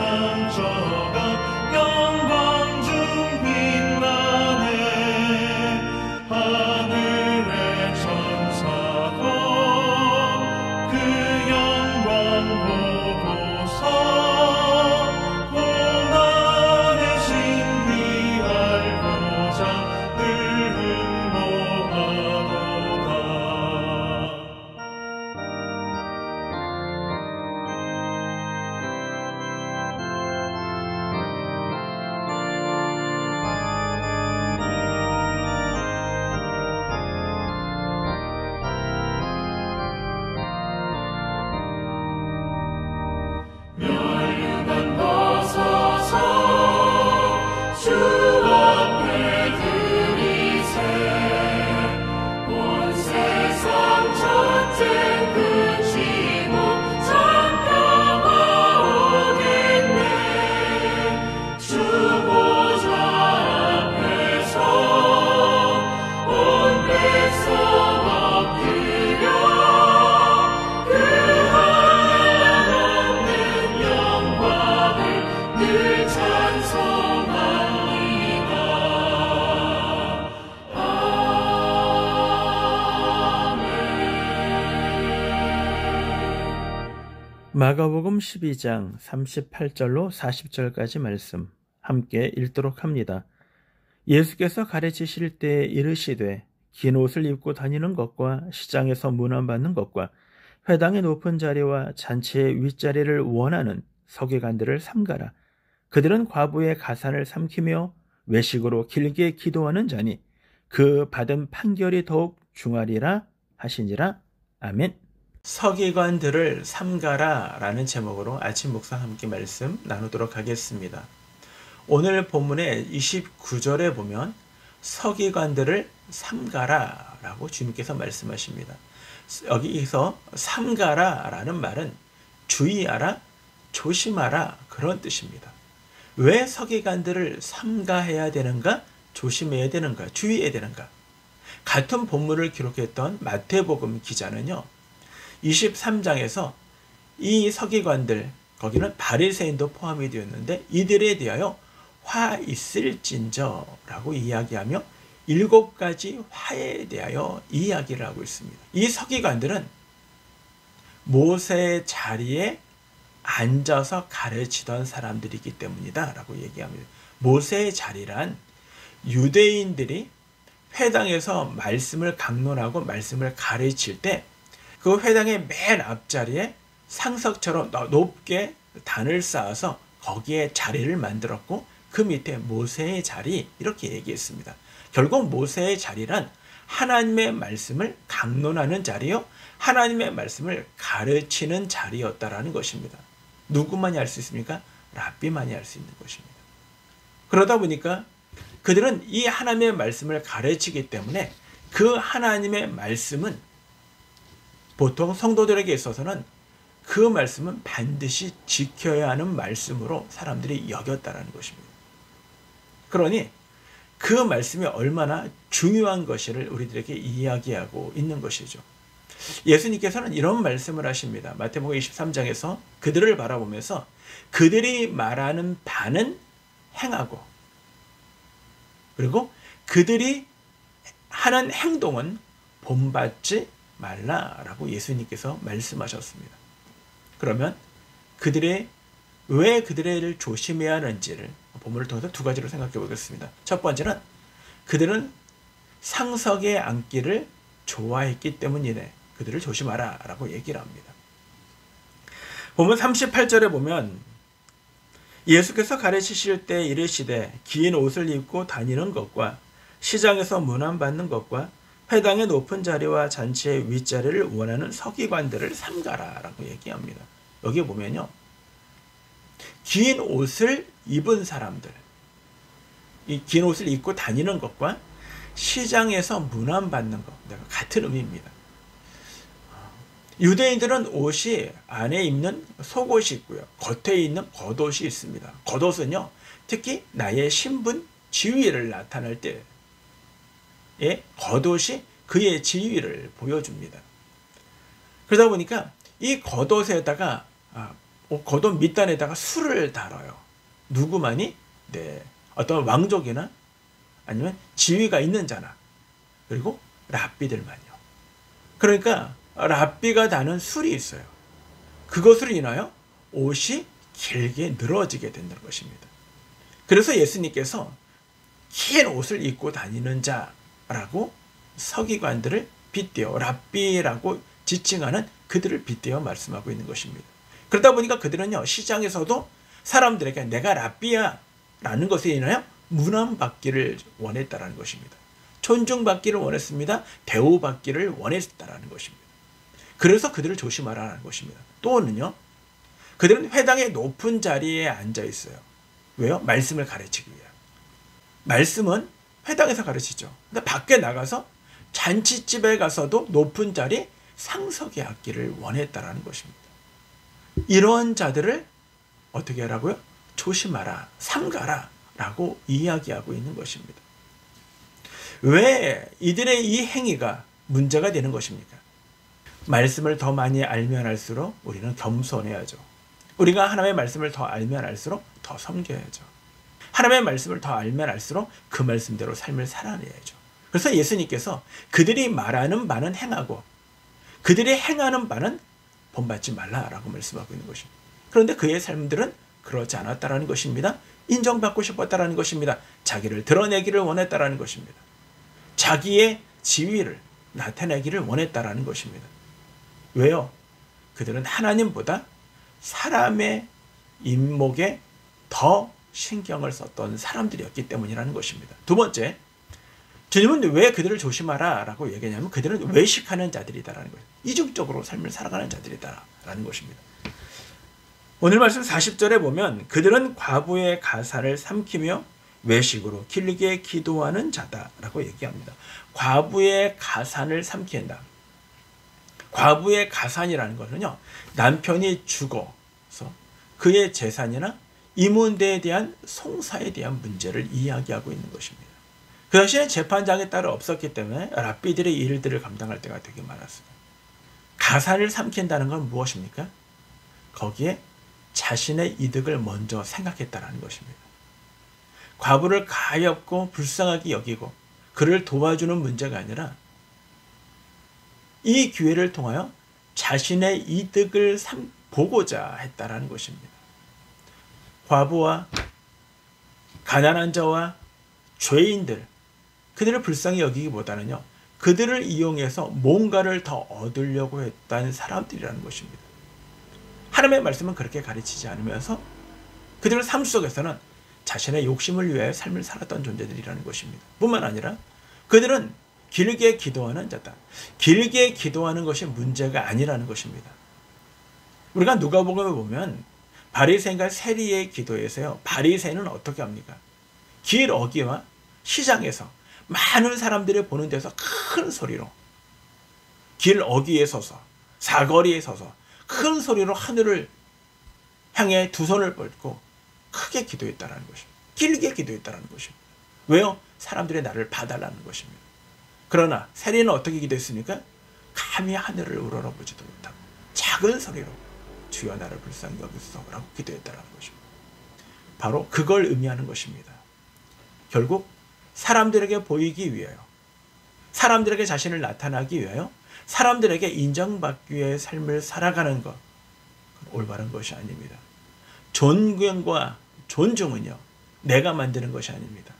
상처가 영광 중 빛나네. 하늘의 천사도 그 영광 보고서 고난의 신비 알고자 늘 흥모하도다. 멸류관 벗어서 주 앞에 들이세. 온 세상 전쟁 그치고 잠깐만 오겠네. 주 보좌 앞에서 온 백성 엎드려 그 한없는 영광을 늘 찬송합니다. 마가복음 12장 38절로 40절까지 말씀 함께 읽도록 합니다. 예수께서 가르치실 때에 이르시되 긴 옷을 입고 다니는 것과 시장에서 문안받는 것과 회당의 높은 자리와 잔치의 윗자리를 원하는 서기관들을 삼가라. 그들은 과부의 가산을 삼키며 외식으로 길게 기도하는 자니 그 받은 판결이 더욱 중하리라 하시니라. 아멘. 서기관들을 삼가라 라는 제목으로 아침 묵상 함께 말씀 나누도록 하겠습니다. 오늘 본문의 29절에 보면 서기관들을 삼가라 라고 주님께서 말씀하십니다. 여기서 삼가라 라는 말은 주의하라, 조심하라 그런 뜻입니다. 왜 서기관들을 삼가해야 되는가, 조심해야 되는가, 주의해야 되는가? 같은 본문을 기록했던 마태복음 기자는요, 23장에서 이 서기관들, 거기는 바리새인도 포함이 되었는데 이들에 대하여 화 있을진저 라고 이야기하며 7가지 화에 대하여 이야기를 하고 있습니다. 이 서기관들은 모세의 자리에 앉아서 가르치던 사람들이기 때문이다 라고 얘기합니다. 모세의 자리란 유대인들이 회당에서 말씀을 강론하고 말씀을 가르칠 때 그 회당의 맨 앞자리에 상석처럼 높게 단을 쌓아서 거기에 자리를 만들었고 그 밑에 모세의 자리 이렇게 얘기했습니다. 결국 모세의 자리란 하나님의 말씀을 강론하는 자리요, 하나님의 말씀을 가르치는 자리였다라는 것입니다. 누구만이 알 수 있습니까? 랍비만이 알 수 있는 것입니다. 그러다 보니까 그들은 이 하나님의 말씀을 가르치기 때문에 그 하나님의 말씀은 보통 성도들에게 있어서는 그 말씀은 반드시 지켜야 하는 말씀으로 사람들이 여겼다라는 것입니다. 그러니 그 말씀이 얼마나 중요한 것을 우리들에게 이야기하고 있는 것이죠. 예수님께서는 이런 말씀을 하십니다. 마태복음 23장에서 그들을 바라보면서 그들이 말하는 바는 행하고, 그리고 그들이 하는 행동은 본받지 말라라고 예수님께서 말씀하셨습니다. 그러면 왜 그들을 조심해야 하는지를 본문을 통해서 2가지로 생각해 보겠습니다. 첫 번째는 그들은 상석에 앉기를 좋아했기 때문이네. 그들을 조심하라 라고 얘기를 합니다. 본문 38절에 보면 예수께서 가르치실 때 이르시되 긴 옷을 입고 다니는 것과 시장에서 문안받는 것과 회당의 높은 자리와 잔치의 윗자리를 원하는 서기관들을 삼가라 라고 얘기합니다. 여기 보면요, 긴 옷을 입은 사람들, 이 긴 옷을 입고 다니는 것과 시장에서 문안받는 것, 같은 의미입니다. 유대인들은 옷이 안에 입는 속옷이 있고요, 겉에 있는 겉옷이 있습니다. 겉옷은요, 특히 나의 신분, 지위를 나타낼 때 겉옷이 그의 지위를 보여줍니다. 그러다 보니까 이 겉옷에다가 겉옷 밑단에다가 술을 달아요. 누구만이? 네, 어떤 왕족이나 아니면 지위가 있는 자나, 그리고 랍비들만요. 그러니까 랍비가 다는 술이 있어요. 그것으로 인하여 옷이 길게 늘어지게 된다는 것입니다. 그래서 예수님께서 긴 옷을 입고 다니는 자라고 서기관들을 빗대어 랍비라고 지칭하는 그들을 빗대어 말씀하고 있는 것입니다. 그러다 보니까 그들은요, 시장에서도 사람들에게 내가 랍비야 라는 것에 인하여 문안받기를 원했다라는 것입니다. 존중받기를 원했습니다. 대우받기를 원했다라는 것입니다. 그래서 그들을 조심하라는 것입니다. 또는요, 그들은 회당의 높은 자리에 앉아 있어요. 왜요? 말씀을 가르치기 위해. 말씀은 회당에서 가르치죠. 근데 밖에 나가서 잔치집에 가서도 높은 자리 상석에 앉기를 원했다라는 것입니다. 이런 자들을 어떻게 하라고요? 조심하라, 삼가라 라고 이야기하고 있는 것입니다. 왜 이들의 이 행위가 문제가 되는 것입니까? 말씀을 더 많이 알면 알수록 우리는 겸손해야죠. 우리가 하나님의 말씀을 더 알면 알수록 더 섬겨야죠. 하나님의 말씀을 더 알면 알수록 그 말씀대로 삶을 살아내야죠. 그래서 예수님께서 그들이 말하는 바는 행하고 그들이 행하는 바는 본받지 말라라고 말씀하고 있는 것입니다. 그런데 그의 삶들은 그렇지 않았다라는 것입니다. 인정받고 싶었다라는 것입니다. 자기를 드러내기를 원했다라는 것입니다. 자기의 지위를 나타내기를 원했다라는 것입니다. 왜요? 그들은 하나님보다 사람의 인목에 더 신경을 썼던 사람들이었기 때문이라는 것입니다. 두 번째, 주님은 왜 그들을 조심하라 라고 얘기하냐면 그들은 외식하는 자들이다라는 거예요. 이중적으로 삶을 살아가는 자들이다라는 것입니다. 오늘 말씀 40절에 보면 그들은 과부의 가산을 삼키며 외식으로 길게 기도하는 자다라고 얘기합니다. 과부의 가산을 삼킨다. 과부의 가산이라는 것은요, 남편이 죽어서 그의 재산이나 이문대에 대한 송사에 대한 문제를 이야기하고 있는 것입니다. 그 당시에 재판장에 따로 없었기 때문에 랍비들의 일들을 감당할 때가 되게 많았어요. 가산을 삼킨다는 건 무엇입니까? 거기에 자신의 이득을 먼저 생각했다는 것입니다. 과부를 가엾고 불쌍하게 여기고 그를 도와주는 문제가 아니라 이 기회를 통하여 자신의 이득을 보고자 했다라는 것입니다. 과부와 가난한 자와 죄인들, 그들을 불쌍히 여기기보다는요, 그들을 이용해서 뭔가를 더 얻으려고 했던 사람들이라는 것입니다. 하나님의 말씀은 그렇게 가르치지 않으면서 그들의 삶 속에서는 자신의 욕심을 위해 삶을 살았던 존재들이라는 것입니다. 뿐만 아니라 그들은 길게 기도하는 자다. 길게 기도하는 것이 문제가 아니라는 것입니다. 우리가 누가복음을 보면 바리새인과 세리의 기도에서요, 바리새인은 어떻게 합니까? 길 어귀와 시장에서 많은 사람들이 보는 데서 큰 소리로, 길 어귀에 서서 사거리에 서서 큰 소리로 하늘을 향해 두 손을 뻗고 크게 기도했다는 것입니다. 길게 기도했다는 것입니다. 왜요? 사람들이 나를 봐달라는 것입니다. 그러나 세리는 어떻게 기도했습니까? 감히 하늘을 우러러보지도 못하고 작은 소리로 주여 나를 불쌍히 여기소서라고 기도했다는 것입니다. 바로 그걸 의미하는 것입니다. 결국 사람들에게 보이기 위하여, 사람들에게 자신을 나타나기 위하여, 사람들에게 인정받기 위해 삶을 살아가는 것, 올바른 것이 아닙니다. 존경과 존중은요, 내가 만드는 것이 아닙니다.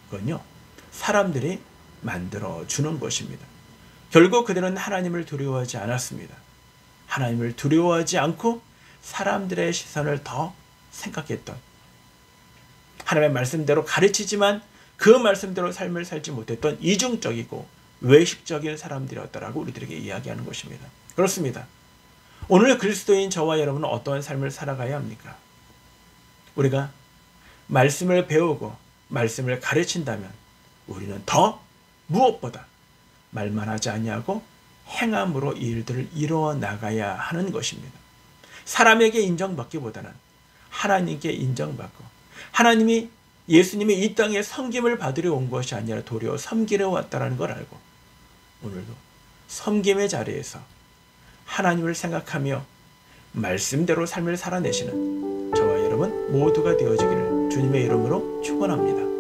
그건요, 사람들이 만들어주는 것입니다. 결국 그들은 하나님을 두려워하지 않았습니다. 하나님을 두려워하지 않고 사람들의 시선을 더 생각했던, 하나님의 말씀대로 가르치지만 그 말씀대로 삶을 살지 못했던 이중적이고 외식적인 사람들이었다라고 우리들에게 이야기하는 것입니다. 그렇습니다. 오늘 그리스도인 저와 여러분은 어떠한 삶을 살아가야 합니까? 우리가 말씀을 배우고 말씀을 가르친다면 우리는 더 무엇보다 말만 하지 아니하고 행함으로 이 일들을 이루어 나가야 하는 것입니다. 사람에게 인정받기보다는 하나님께 인정받고, 하나님이 예수님이 이 땅에 섬김을 받으려 온 것이 아니라 도리어 섬기려 왔다는 걸 알고 오늘도 섬김의 자리에서 하나님을 생각하며 말씀대로 삶을 살아내시는 저와 여러분 모두가 되어지기를 주님의 이름으로 축원합니다.